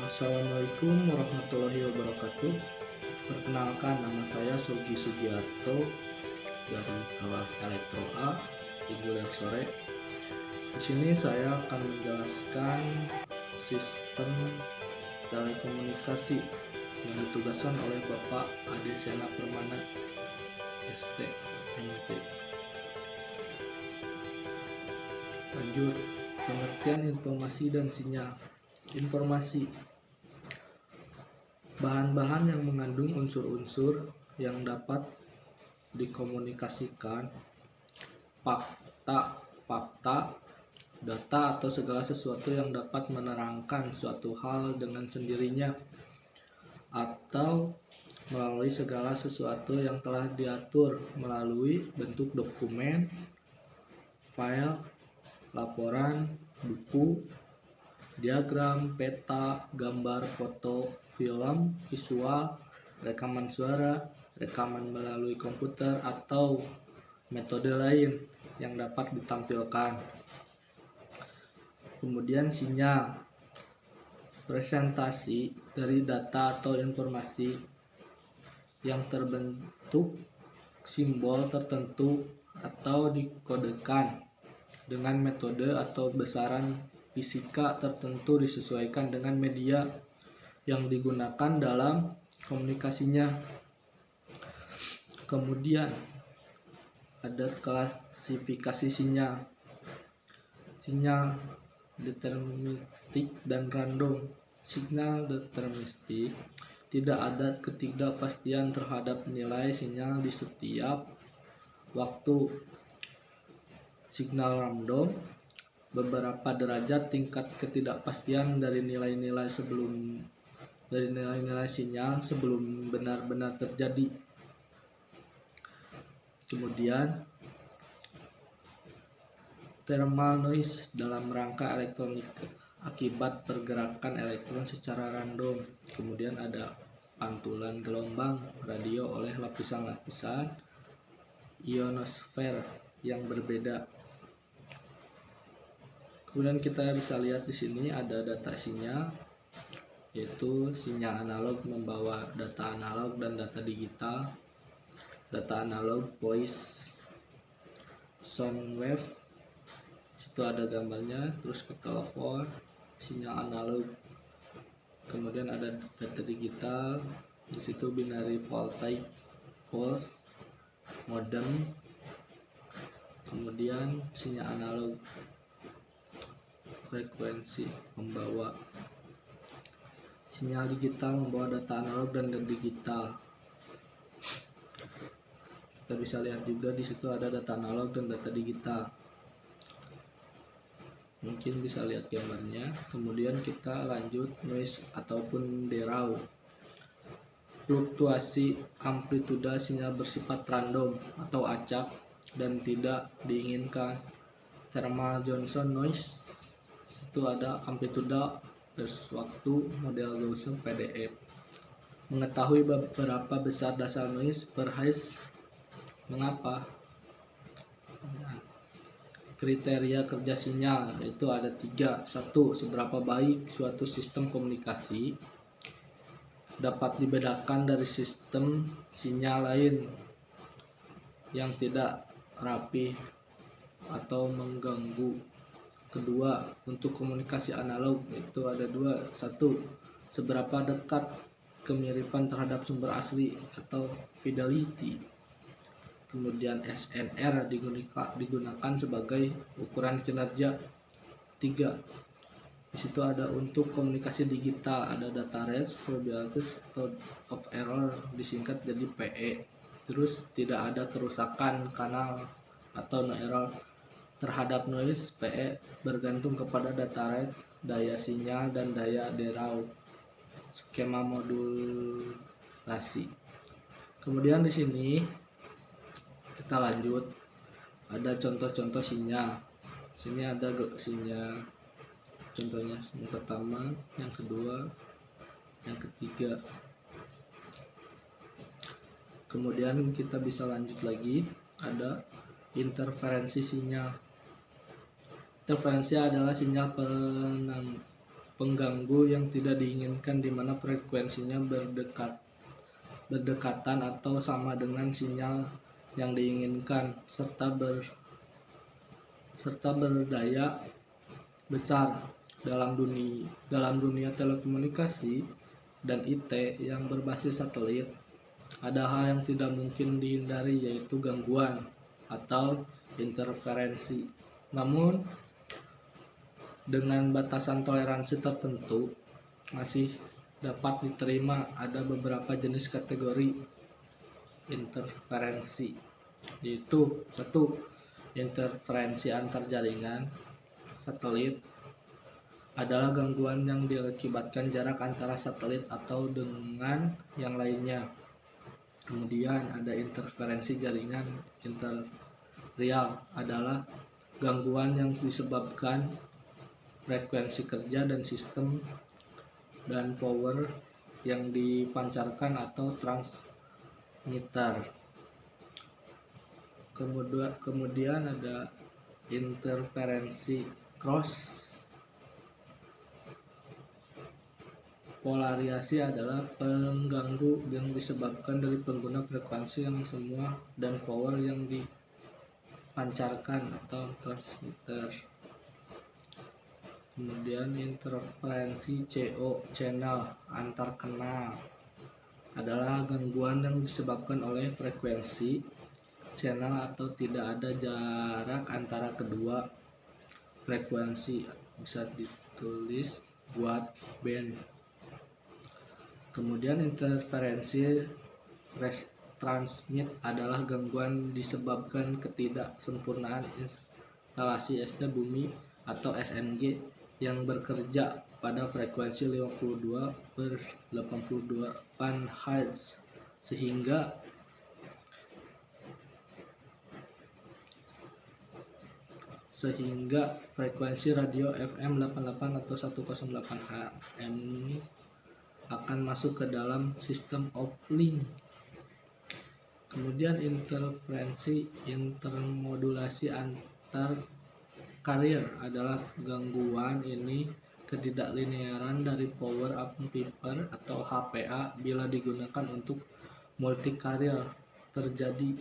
Assalamualaikum warahmatullahi wabarakatuh. Perkenalkan, nama saya Sugi Sugiarto dari kelas Elektro A di Bulog Sore. Di sini saya akan menjelaskan sistem telekomunikasi yang ditugaskan oleh Bapak Ade Sena Permana, ST, MT. Lanjut, pengertian informasi dan sinyal. Informasi, bahan-bahan yang mengandung unsur-unsur yang dapat dikomunikasikan. Fakta, data atau segala sesuatu yang dapat menerangkan suatu hal dengan sendirinya atau melalui segala sesuatu yang telah diatur melalui bentuk dokumen, file, laporan, buku, diagram, peta, gambar, foto, film, visual, rekaman suara, rekaman melalui komputer, atau metode lain yang dapat ditampilkan. Kemudian sinyal, presentasi dari data atau informasi yang terbentuk simbol tertentu atau dikodekan dengan metode atau besaran fisika tertentu disesuaikan dengan media yang digunakan dalam komunikasinya. Kemudian ada klasifikasi sinyal. Sinyal deterministik dan random. Sinyal deterministik, tidak ada ketidakpastian terhadap nilai sinyal di setiap waktu. Sinyal random, beberapa derajat tingkat ketidakpastian dari nilai-nilai sinyal sebelum benar-benar terjadi. Kemudian thermal noise dalam rangka elektronik akibat pergerakan elektron secara random. Kemudian ada pantulan gelombang radio oleh lapisan-lapisan ionosfer yang berbeda. Kemudian kita bisa lihat di sini ada data sinyal, yaitu sinyal analog membawa data analog dan data digital. Data analog voice, sound wave, situ ada gambarnya, terus ke telepon, sinyal analog. Kemudian ada data digital, di situ binary voltage, pulse, modem. Kemudian sinyal analog, frekuensi membawa. Sinyal digital membawa data analog dan data digital. Kita bisa lihat juga di situ ada data analog dan data digital. Mungkin bisa lihat gambarnya. Kemudian kita lanjut noise ataupun derau. Fluktuasi amplituda sinyal bersifat random atau acak dan tidak diinginkan. Thermal Johnson noise, itu ada amplituda versus waktu, model Gaussian PDF. Mengetahui berapa besar dasar noise per Hertz. Mengapa? Kriteria kerja sinyal itu ada 3. 1. Seberapa baik suatu sistem komunikasi dapat dibedakan dari sistem sinyal lain yang tidak rapi atau mengganggu. Kedua, untuk komunikasi analog itu ada 2. 1. Seberapa dekat kemiripan terhadap sumber asli atau fidelity. Kemudian SNR digunakan sebagai ukuran kinerja. 3. Di situ ada untuk komunikasi digital, ada data rate, probability of error, disingkat jadi PE. Terus tidak ada kerusakan kanal atau no error. Terhadap noise, PE bergantung kepada data rate, daya sinyal, dan daya derau. Skema modulasi. Kemudian di sini kita lanjut, ada contoh-contoh sinyal. Sini ada sinyal, contohnya yang pertama, yang kedua, yang ketiga. Kemudian kita bisa lanjut lagi, ada interferensi sinyal. Interferensi adalah sinyal pengganggu yang tidak diinginkan di mana frekuensinya berdekatan atau sama dengan sinyal yang diinginkan, serta berdaya besar. Dalam dunia telekomunikasi dan IT yang berbasis satelit, ada hal yang tidak mungkin dihindari, yaitu gangguan atau interferensi. Namun, dengan batasan toleransi tertentu, masih dapat diterima. Ada beberapa jenis kategori interferensi, yaitu 1. Interferensi antar jaringan satelit adalah gangguan yang diakibatkan jarak antara satelit atau dengan yang lainnya. Kemudian ada interferensi jaringan interreal, adalah gangguan yang disebabkan frekuensi kerja dan sistem dan power yang dipancarkan atau transmitter. Kemudian ada interferensi cross polariasi, adalah pengganggu yang disebabkan dari pengguna frekuensi yang semua dan power yang dipancarkan atau transmitter. Kemudian interferensi CO channel antar kanal, adalah gangguan yang disebabkan oleh frekuensi channel atau tidak ada jarak antara kedua frekuensi, bisa ditulis buat band. Kemudian interferensi retransmit adalah gangguan disebabkan ketidaksempurnaan instalasi SD bumi atau SNG yang bekerja pada frekuensi 52/88 Hz sehingga frekuensi radio FM 88 atau 108 AM akan masuk ke dalam sistem uplink. Kemudian interferensi intermodulasi antar carrier adalah gangguan ini ketidaklinearan dari power amplifier atau HPA bila digunakan untuk multi carrier terjadi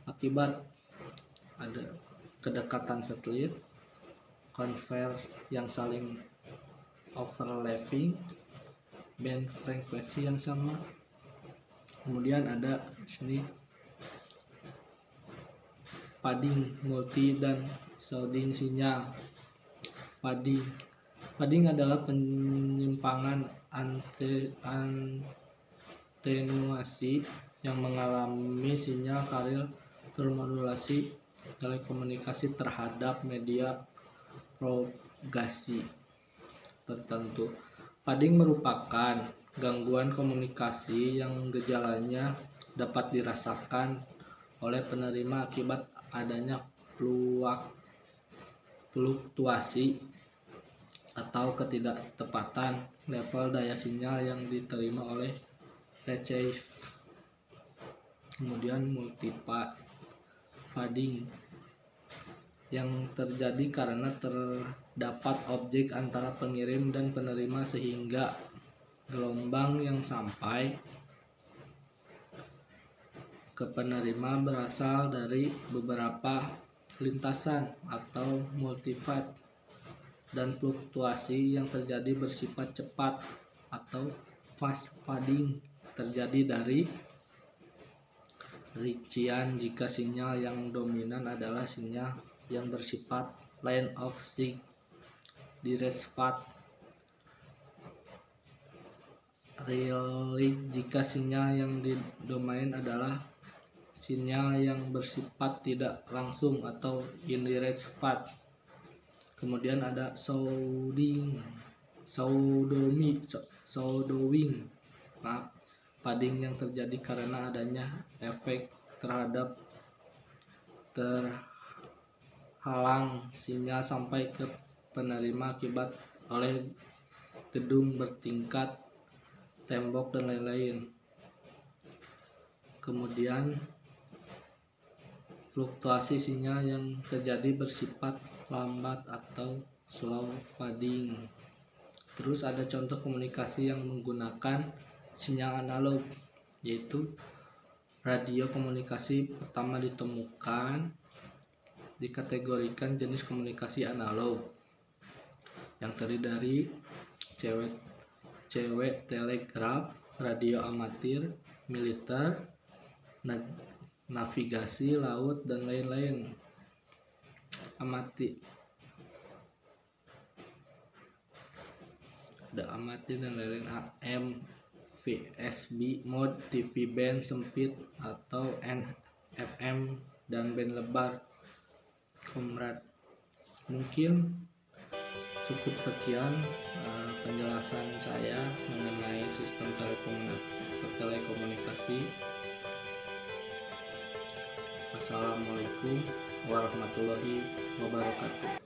akibat ada kedekatan satelit, converge yang saling overlapping, band frekuensi yang sama. Kemudian ada sini padding multi dan shielding sinyal. Padding adalah penyimpangan atenuasi yang mengalami sinyal carrier termodulasi telekomunikasi terhadap media propagasi tertentu. Padding merupakan gangguan komunikasi yang gejalanya dapat dirasakan oleh penerima akibat adanya fluktuasi atau ketidaktepatan level daya sinyal yang diterima oleh receiver. Kemudian multi-padding yang terjadi karena terdapat objek antara pengirim dan penerima sehingga gelombang yang sampai ke penerima berasal dari beberapa lintasan atau multipath, dan fluktuasi yang terjadi bersifat cepat atau fast padding terjadi dari rincian jika sinyal yang dominan adalah sinyal yang bersifat line of sight direct path relay jika sinyal yang didomain adalah sinyal yang bersifat tidak langsung atau indirect path. Kemudian ada shadowing, padding yang terjadi karena adanya efek terhalang sinyal sampai ke penerima akibat oleh gedung bertingkat, tembok, dan lain-lain. Kemudian fluktuasi sinyal yang terjadi bersifat lambat atau slow padding Terus ada contoh komunikasi yang menggunakan sinyal analog, yaitu radio komunikasi pertama ditemukan dikategorikan jenis komunikasi analog yang terdiri dari cewek telegraf, radio amatir, militer, navigasi laut, dan lain-lain. Ada amatir dan lain-lain. AM, VSB mode, TV band sempit atau FM, dan band lebar. Komrad, mungkin cukup sekian penjelasan saya mengenai sistem telekomunikasi. Assalamualaikum warahmatullahi wabarakatuh.